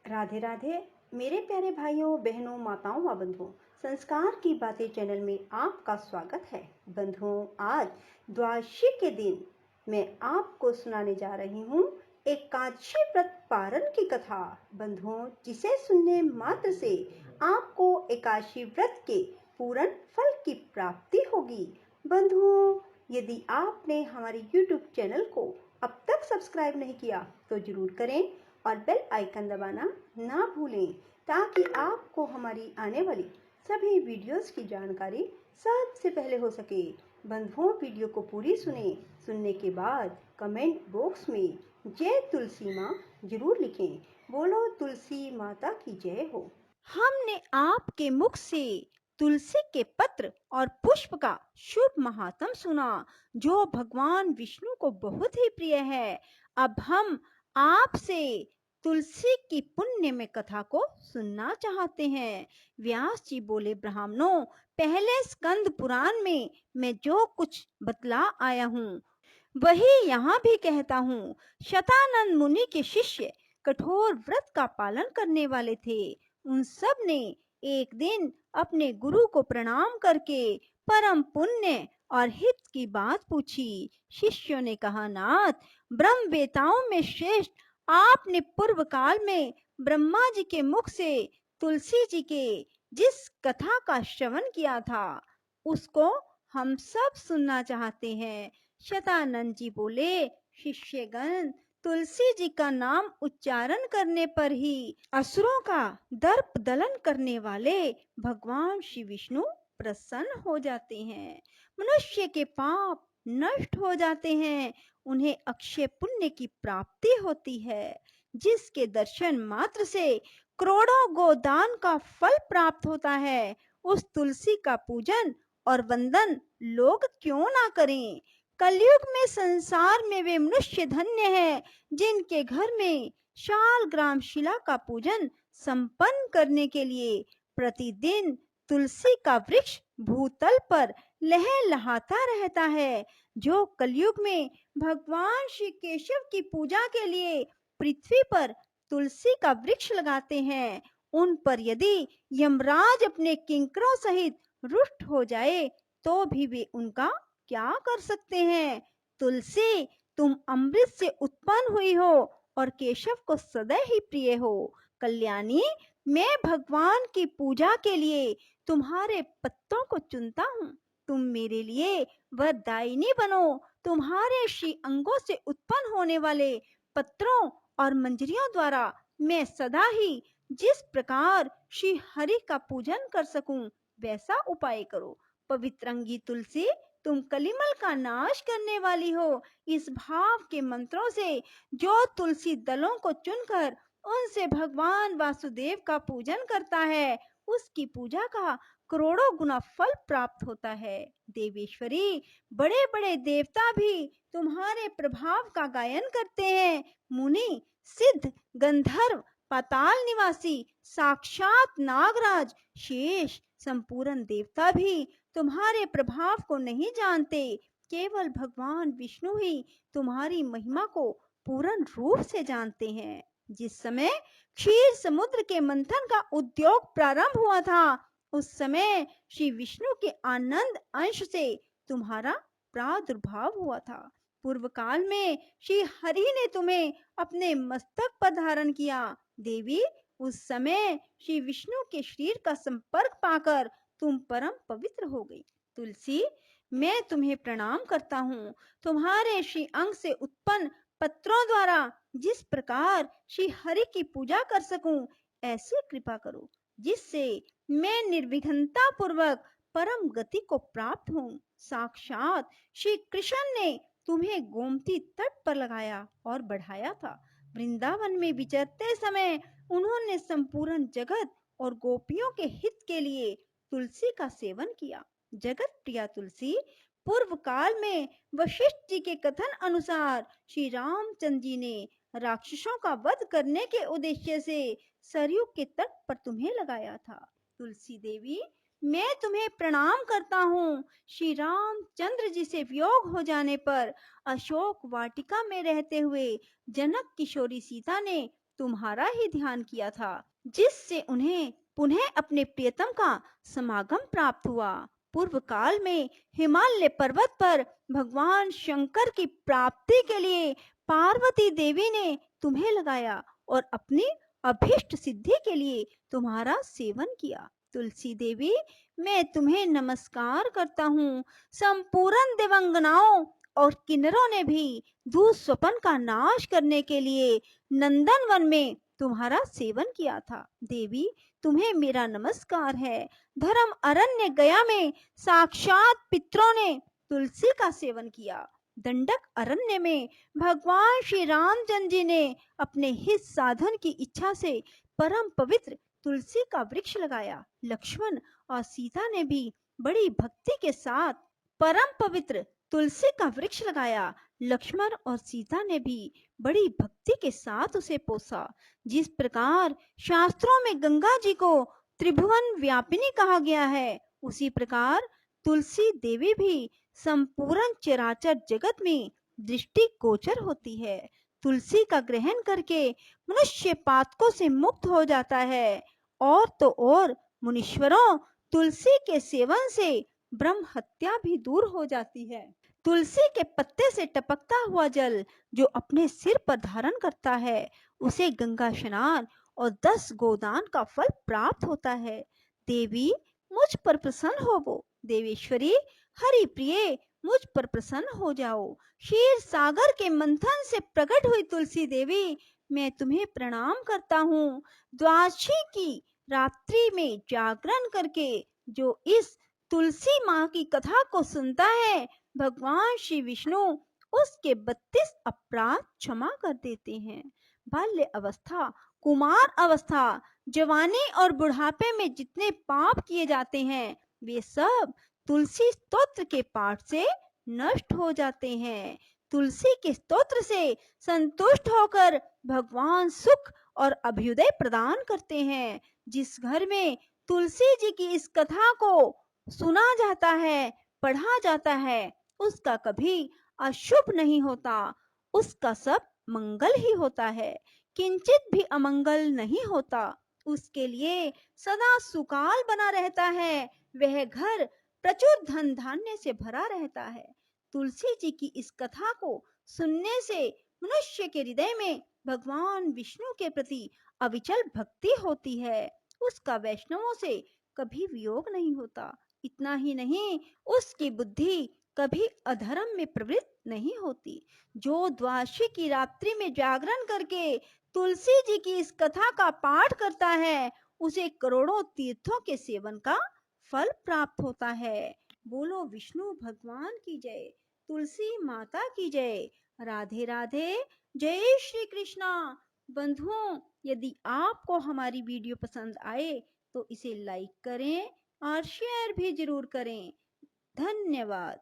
राधे राधे मेरे प्यारे भाइयों बहनों माताओं व बंधुओं, संस्कार की बातें चैनल में आपका स्वागत है। बंधुओं, आज द्वादशी के दिन मैं आपको सुनाने जा रही हूँ एकादशी व्रत पारण की कथा। बंधुओं, जिसे सुनने मात्र से आपको एकादशी व्रत के पूर्ण फल की प्राप्ति होगी। बंधुओं, यदि आपने हमारे YouTube चैनल को अब तक सब्सक्राइब नहीं किया तो जरूर करें और बेल आइकन दबाना ना भूलें, ताकि आपको हमारी आने वाली सभी वीडियोस की जानकारी सबसे पहले हो सके। बंधुओं, वीडियो को पूरी सुनने के बाद कमेंट बॉक्स में जय तुलसी माँ जरूर लिखें। बोलो तुलसी माता की जय हो। हमने आपके मुख से तुलसी के पत्र और पुष्प का शुभ महात्म सुना, जो भगवान विष्णु को बहुत ही प्रिय है। अब हम आपसे तुलसी की पुण्य में कथा को सुनना चाहते हैं। व्यास जी बोले, ब्राह्मणों, पहले स्कंद पुराण में मैं जो कुछ बतला आया हूँ वही यहाँ भी कहता हूँ। शतानंद मुनि के शिष्य कठोर व्रत का पालन करने वाले थे। उन सब ने एक दिन अपने गुरु को प्रणाम करके परम पुण्य और हित की बात पूछी। शिष्यों ने कहा, नाथ, ब्रह्मवेताओं में श्रेष्ठ आपने पूर्व काल में ब्रह्मा जी के मुख से तुलसी जी के जिस कथा का श्रवण किया था उसको हम सब सुनना चाहते हैं। शतानंद जी बोले, शिष्यगण, तुलसी जी का नाम उच्चारण करने पर ही असुरों का दर्प दलन करने वाले भगवान श्री विष्णु प्रसन्न हो जाते हैं। मनुष्य के पाप नष्ट हो जाते हैं, उन्हें अक्षय पुण्य की प्राप्ति होती है, जिसके दर्शन मात्र से करोड़ों गोदान का फल प्राप्त होता है। उस तुलसी का पूजन और वंदन लोग क्यों ना करें। कलयुग में संसार में वे मनुष्य धन्य है जिनके घर में शाल ग्राम शिला का पूजन संपन्न करने के लिए प्रतिदिन तुलसी का वृक्ष भूतल पर लहलहाता रहता है। जो कलयुग में भगवान श्री केशव की पूजा के लिए पृथ्वी पर तुलसी का वृक्ष लगाते हैं, उन पर यदि यमराज अपने किंकरों सहित रुष्ट हो जाए तो भी वे उनका क्या कर सकते हैं। तुलसी, तुम अमृत से उत्पन्न हुई हो और केशव को सदा ही प्रिय हो। कल्याणी, मैं भगवान की पूजा के लिए तुम्हारे पत्तों को चुनता हूँ। तुम मेरे लिए वरदायिनी बनो। तुम्हारे श्री अंगों से उत्पन्न होने वाले पत्रों और मंजरियों द्वारा मैं सदा ही जिस प्रकार श्री हरि का पूजन कर सकूं वैसा उपाय करो। पवित्रंगी तुलसी, तुम कलिमल का नाश करने वाली हो। इस भाव के मंत्रों से जो तुलसी दलों को चुनकर उनसे भगवान वासुदेव का पूजन करता है, उसकी पूजा का करोड़ों गुना फल प्राप्त होता है। देवेश्वरी, बड़े बड़े देवता भी तुम्हारे प्रभाव का गायन करते हैं। मुनि, सिद्ध, गंधर्व, पाताल निवासी, साक्षात नागराज, शेष, संपूर्ण देवता भी तुम्हारे प्रभाव को नहीं जानते। केवल भगवान विष्णु ही तुम्हारी महिमा को पूर्ण रूप से जानते हैं। जिस समय क्षीर समुद्र के मंथन का उद्योग प्रारंभ हुआ था, उस समय श्री विष्णु के आनंद अंश से तुम्हारा प्रादुर्भाव हुआ था। पूर्व काल में श्री हरि ने तुम्हें अपने मस्तक पर धारण किया। देवी, उस समय श्री विष्णु के शरीर का संपर्क पाकर तुम परम पवित्र हो गई। तुलसी, मैं तुम्हें प्रणाम करता हूँ। तुम्हारे श्री अंग से उत्पन्न पत्रों द्वारा जिस प्रकार श्री हरि की पूजा कर सकूं, ऐसी कृपा करो जिससे मैं निर्विघ्नता पूर्वक परम गति को प्राप्त हूँ। साक्षात श्री कृष्ण ने तुम्हें गोमती तट पर लगाया और बढ़ाया था। वृंदावन में विचरते समय उन्होंने संपूर्ण जगत और गोपियों के हित के लिए तुलसी का सेवन किया। जगत प्रिया तुलसी, पूर्व काल में वशिष्ठ जी के कथन अनुसार श्री रामचंद्र जी ने राक्षसों का वध करने के उद्देश्य से सरयू के तट पर तुम्हें लगाया था। तुलसी देवी, मैं तुम्हें प्रणाम करता हूँ। श्री रामचंद्र जी से वियोग हो जाने पर अशोक वाटिका में रहते हुए जनक किशोरी सीता ने तुम्हारा ही ध्यान किया था, जिससे उन्हें पुनः अपने प्रियतम का समागम प्राप्त हुआ। पूर्व काल में हिमालय पर्वत पर भगवान शंकर की प्राप्ति के लिए पार्वती देवी ने तुम्हें लगाया और अपनी अभीष्ट सिद्धि के लिए तुम्हारा सेवन किया। तुलसी देवी, मैं तुम्हें नमस्कार करता हूँ। संपूर्ण देवंगनाओं और किन्नरों ने भी दुःस्वप्न का नाश करने के लिए नंदन वन में तुम्हारा सेवन किया था। देवी, तुम्हें मेरा नमस्कार है। धर्म अरण्य गया में साक्षात पितरों ने तुलसी का सेवन किया। दंडक अरण्य में भगवान श्री रामचंद्र जी ने अपने हित साधन की इच्छा से परम पवित्र तुलसी का वृक्ष लगाया। लक्ष्मण और सीता ने भी बड़ी भक्ति के साथ परम पवित्र तुलसी का वृक्ष लगाया। लक्ष्मण और सीता ने भी बड़ी भक्ति के साथ उसे पोसा। जिस प्रकार शास्त्रों में गंगा जी को त्रिभुवन व्यापिनी कहा गया है, उसी प्रकार तुलसी देवी भी संपूर्ण चराचर जगत में दृष्टि गोचर होती है। तुलसी का ग्रहण करके मनुष्य पातकों से मुक्त हो जाता है। और तो और मुनीश्वरों, तुलसी के सेवन से ब्रह्म हत्या भी दूर हो जाती है। तुलसी के पत्ते से टपकता हुआ जल जो अपने सिर पर धारण करता है, उसे गंगा स्नान और 10 गोदान का फल प्राप्त होता है। देवी, मुझ पर प्रसन्न होवो। देवेश्वरी, हरि प्रिय, मुझ पर प्रसन्न हो जाओ। क्षीर सागर के मंथन से प्रकट हुई तुलसी देवी, मैं तुम्हें प्रणाम करता हूँ। द्वादशी की रात्रि में जागरण करके जो इस तुलसी माँ की कथा को सुनता है, भगवान श्री विष्णु उसके 32 अपराध क्षमा कर देते हैं। बाल्य अवस्था, कुमार अवस्था, जवानी और बुढ़ापे में जितने पाप किए जाते हैं, वे सब तुलसी स्तोत्र के पाठ से नष्ट हो जाते हैं। तुलसी के स्तोत्र से संतुष्ट होकर भगवान सुख और अभ्युदय प्रदान करते हैं। जिस घर में तुलसी जी की इस कथा को सुना जाता है, पढ़ा जाता है, उसका कभी अशुभ नहीं होता, उसका सब मंगल ही होता है, किंचित भी अमंगल नहीं होता। उसके लिए सदा सुकाल बना रहता है, वह घर प्रचुर धन धान्य से भरा रहता है। तुलसी जी की इस कथा को सुनने से मनुष्य के हृदय में भगवान विष्णु के प्रति अविचल भक्ति होती है, उसका वैष्णवों से कभी वियोग नहीं होता। इतना ही नहीं, उसकी बुद्धि कभी अधर्म में प्रवृत्त नहीं होती। जो द्वादशी की रात्रि में जागरण करके तुलसी जी की इस कथा का पाठ करता है, उसे करोड़ों तीर्थों के सेवन का फल प्राप्त होता है। बोलो विष्णु भगवान की जय, तुलसी माता की जय। राधे राधे, जय श्री कृष्णा। बंधुओं, यदि आपको हमारी वीडियो पसंद आए तो इसे लाइक करें और शेयर भी जरूर करें। धन्यवाद।